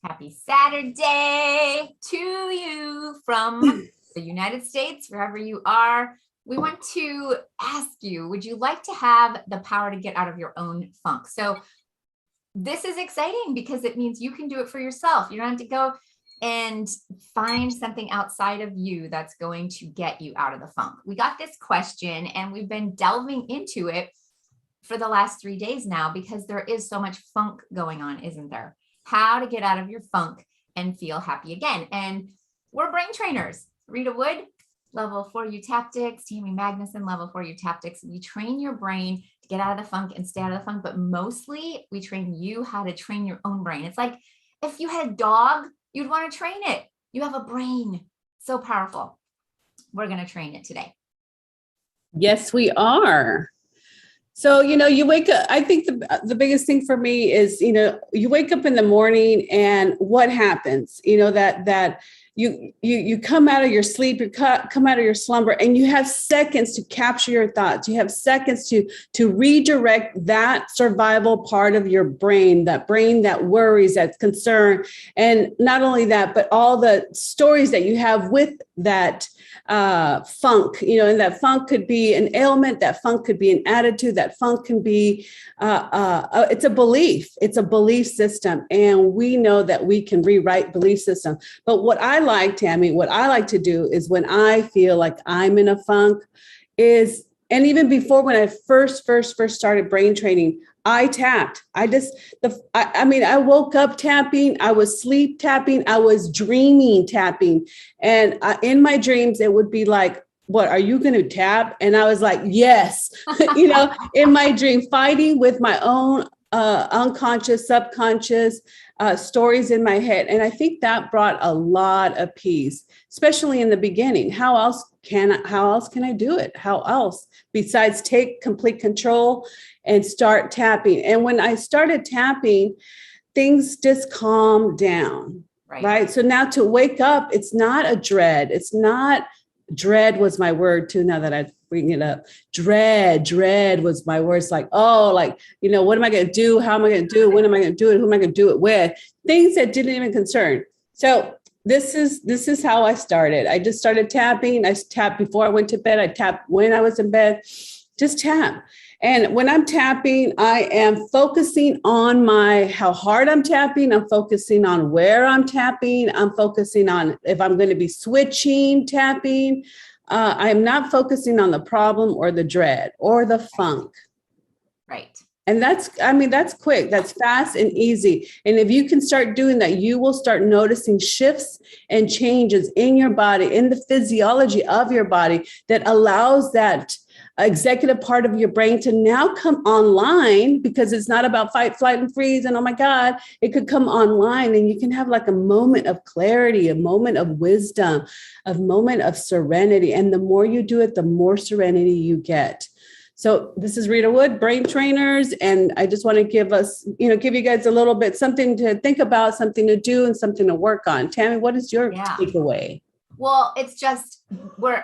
Happy Saturday to you from the United States, wherever you are. We want to ask you, would you like to have the power to get out of your own funk? So this is exciting because it means you can do it for yourself. You don't have to go and find something outside of you that's going to get you out of the funk. We got this question and we've been delving into it for the last 3 days now because there is so much funk going on, isn't there? How to get out of your funk and feel happy again. And we're brain trainers. Rita Wood, level 4 eutaptics, Tammy Magnuson, level 4 eutaptics. We train your brain to get out of the funk and stay out of the funk, but mostly we train you how to train your own brain. It's like if you had a dog, you'd want to train it. You have a brain, so powerful. We're going to train it today. Yes, we are. So, you wake up, I think the biggest thing for me is, you wake up in the morning and what happens, that you come out of your sleep, you come out of your slumber, and you have seconds to capture your thoughts. You have seconds to redirect that survival part of your brain that worries, that's concerned. And not only that, but all the stories that you have with that funk, and that funk could be an ailment, that funk could be an attitude, that funk can be, it's a belief system. And we know that we can rewrite belief system. But what I like, Tammy, what I like to do is when I feel like I'm in a funk is, and even before when I first started brain training, I tapped. I woke up tapping. I was sleep tapping. I was dreaming tapping. And in my dreams, it would be like, what, are you going to tap? And I was like, yes, in my dream, fighting with my own unconscious, subconscious stories in my head. And I think that brought a lot of peace, especially in the beginning. How else can I do it? How else besides take complete control and start tapping? And when I started tapping, things just calmed down. Right. So now to wake up, it's not a dread. It's not dread was my word too. Now that I bring it up, dread was my word. It's like, what am I going to do? How am I going to do it? When am I going to do it? Who am I going to do it with? Things that didn't even concern. So this is how I started. I just started tapping. I tapped before I went to bed. I tapped when I was in bed, just tap. And when I'm tapping, I am focusing on how hard I'm tapping. I'm focusing on where I'm tapping. I'm focusing on if I'm going to be switching tapping. I am not focusing on the problem or the dread or the funk. Right. And that's quick. That's fast and easy. And if you can start doing that, you will start noticing shifts and changes in your body, in the physiology of your body that allows that executive part of your brain to now come online, because it's not about fight, flight, and freeze. And oh my God, it could come online and you can have like a moment of clarity, a moment of wisdom, a moment of serenity. And the more you do it, the more serenity you get. So this is Rita Wood, Brain Trainers. And I just want to give you guys a little bit, something to think about, something to do, and something to work on. Tammy, what is your takeaway? Well, it's just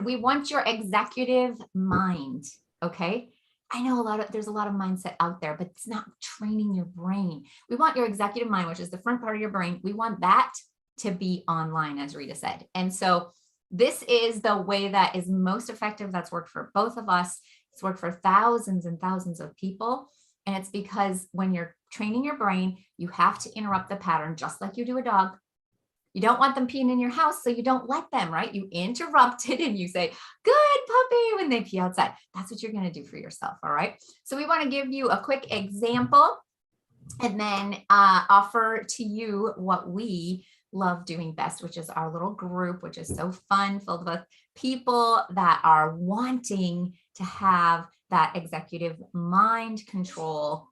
we want your executive mind. Okay. I know there's a lot of mindset out there, but it's not training your brain. We want your executive mind, which is the front part of your brain. We want that to be online, as Rita said. And so this is the way that is most effective. That's worked for both of us. It's worked for thousands and thousands of people. And it's because when you're training your brain, you have to interrupt the pattern, just like you do a dog. You don't want them peeing in your house, so you don't let them, right? You interrupt it and you say, good puppy, when they pee outside. That's what you're going to do for yourself, all right? So we want to give you a quick example and then offer to you what we love doing best, which is our little group, which is so fun, filled with people that are wanting to have that executive mind control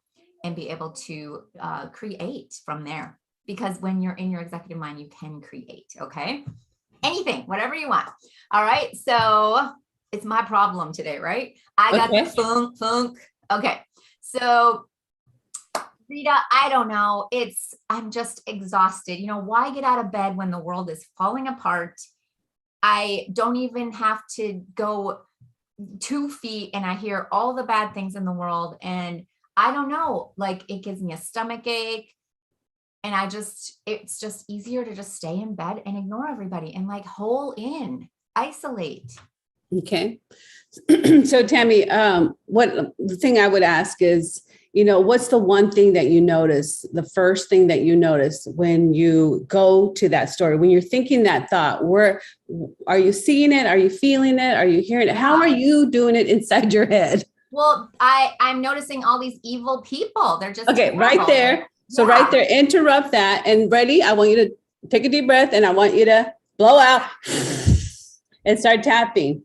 and be able to create from there. Because when you're in your executive mind, you can create, okay? Anything, whatever you want. All right, so it's my problem today, right? I got the funk. Okay, so Rita, I don't know. I'm just exhausted. Why get out of bed when the world is falling apart? I don't even have to go 2 feet and I hear all the bad things in the world. And I don't know, like it gives me a stomach ache. And it's just easier to just stay in bed and ignore everybody and like hole in, isolate. Okay. So Tammy, what the thing I would ask is, what's the one thing that you notice, the first thing that you notice when you go to that story, when you're thinking that thought, where are you seeing it? Are you feeling it? Are you hearing it? How are you doing it inside your head? Well, I'm noticing all these evil people. They're just Okay, terrible. right there. So Yeah. right there, interrupt that. And ready? I want you to take a deep breath and I want you to blow out and start tapping.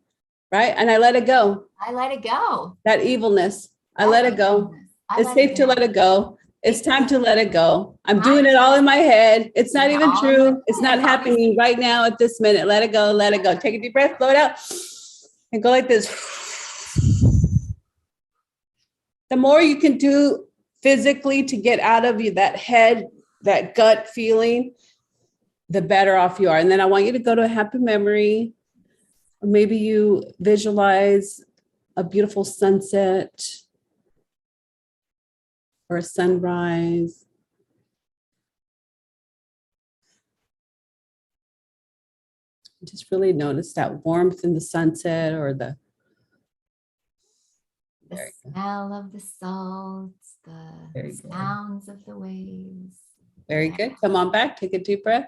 Right? And I let it go. I let it go. That evilness. I let it go. It's safe to let it go. It's time to let it go. I'm doing it all in my head. It's not even true. It's not happening right now at this minute. Let it go. Let it go. Take a deep breath, blow it out, and go like this. The more you can do physically to get out of you that head, that gut feeling, the better off you are. And then I want you to go to a happy memory. Or maybe you visualize a beautiful sunset or a sunrise. Just really notice that warmth in the sunset or the smell of the salts, the sounds of the waves. Very good. Come on back. Take a deep breath.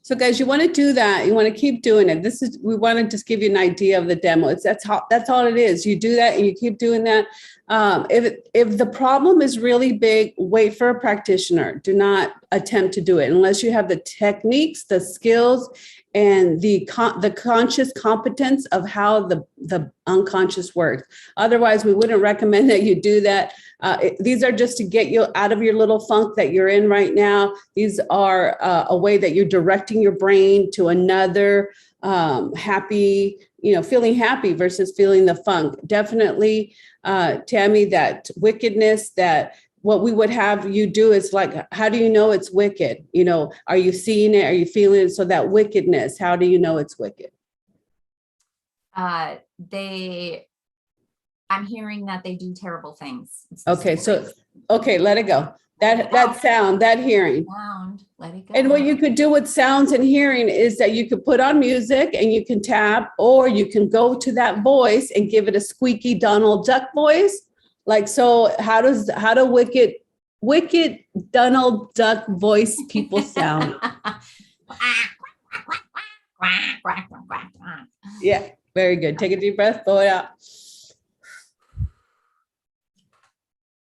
So guys, you want to do that. You want to keep doing it. We want to just give you an idea of the demo. That's all it is. You do that and you keep doing that. If the problem is really big, wait for a practitioner. Do not attempt to do it unless you have the techniques, the skills, and the conscious competence of how the unconscious works. Otherwise, we wouldn't recommend that you do that. These are just to get you out of your little funk that you're in right now. These are a way that you're directing your brain to another happy, feeling happy versus feeling the funk. Definitely, Tammy, that wickedness, that what we would have you do is like, how do you know it's wicked? Are you seeing it? Are you feeling it? So that wickedness, how do you know it's wicked? I'm hearing that they do terrible things. Okay, let it go. That sound, that hearing. Let it go. And what you could do with sounds and hearing is that you could put on music and you can tap, or you can go to that voice and give it a squeaky Donald Duck voice. Like, so how do wicked Donald Duck voice people sound? Yeah, very good. Take a deep breath, blow it out.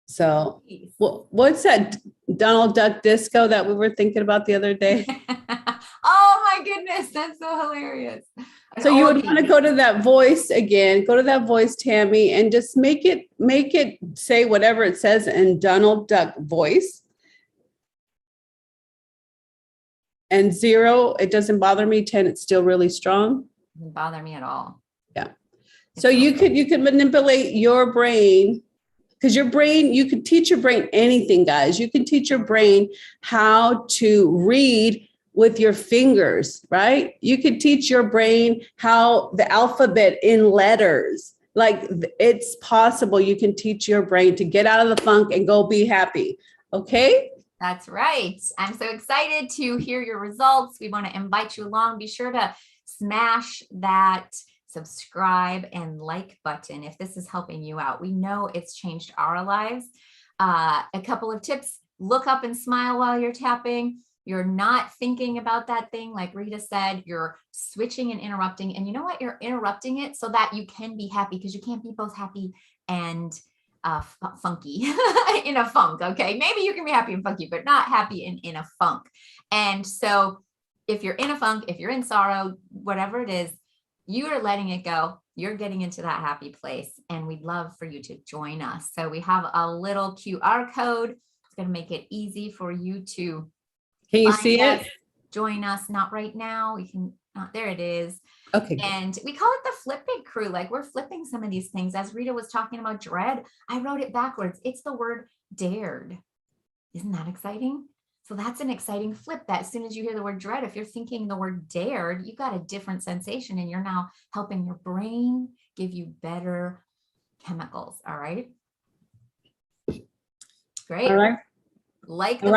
So what's that Donald Duck disco that we were thinking about the other day? Oh my goodness, that's so hilarious. So you would want to go to that voice again, go to that voice, Tammy, and just make it say whatever it says in Donald Duck voice. And 0, it doesn't bother me. 10, it's still really strong. Doesn't bother me at all. Yeah. So you could manipulate your brain, because your brain, you could teach your brain anything, guys. You can teach your brain how to read with your fingers, right? You could teach your brain how the alphabet in letters, like it's possible. You can teach your brain to get out of the funk and go be happy. Okay. That's right. I'm so excited to hear your results. We want to invite you along. Be sure to smash that subscribe and like button if this is helping you out. We know it's changed our lives. A couple of tips: look up and smile while you're tapping. You're not thinking about that thing. Like Rita said, you're switching and interrupting. And you know what? You're interrupting it so that you can be happy, because you can't be both happy and funky in a funk. Okay. Maybe you can be happy and funky, but not happy in a funk. And so if you're in a funk, if you're in sorrow, whatever it is, you are letting it go. You're getting into that happy place. And we'd love for you to join us. So we have a little QR code. It's going to make it easy for you to Can you see it? Join us. Not right now. We can. There it is. Okay. And we call it the flipping crew. Like, we're flipping some of these things. As Rita was talking about dread, I wrote it backwards. It's the word dared. Isn't that exciting? So that's an exciting flip, that as soon as you hear the word dread, if you're thinking the word dared, you got a different sensation, and you're now helping your brain give you better chemicals. All right. Great. All right. Like the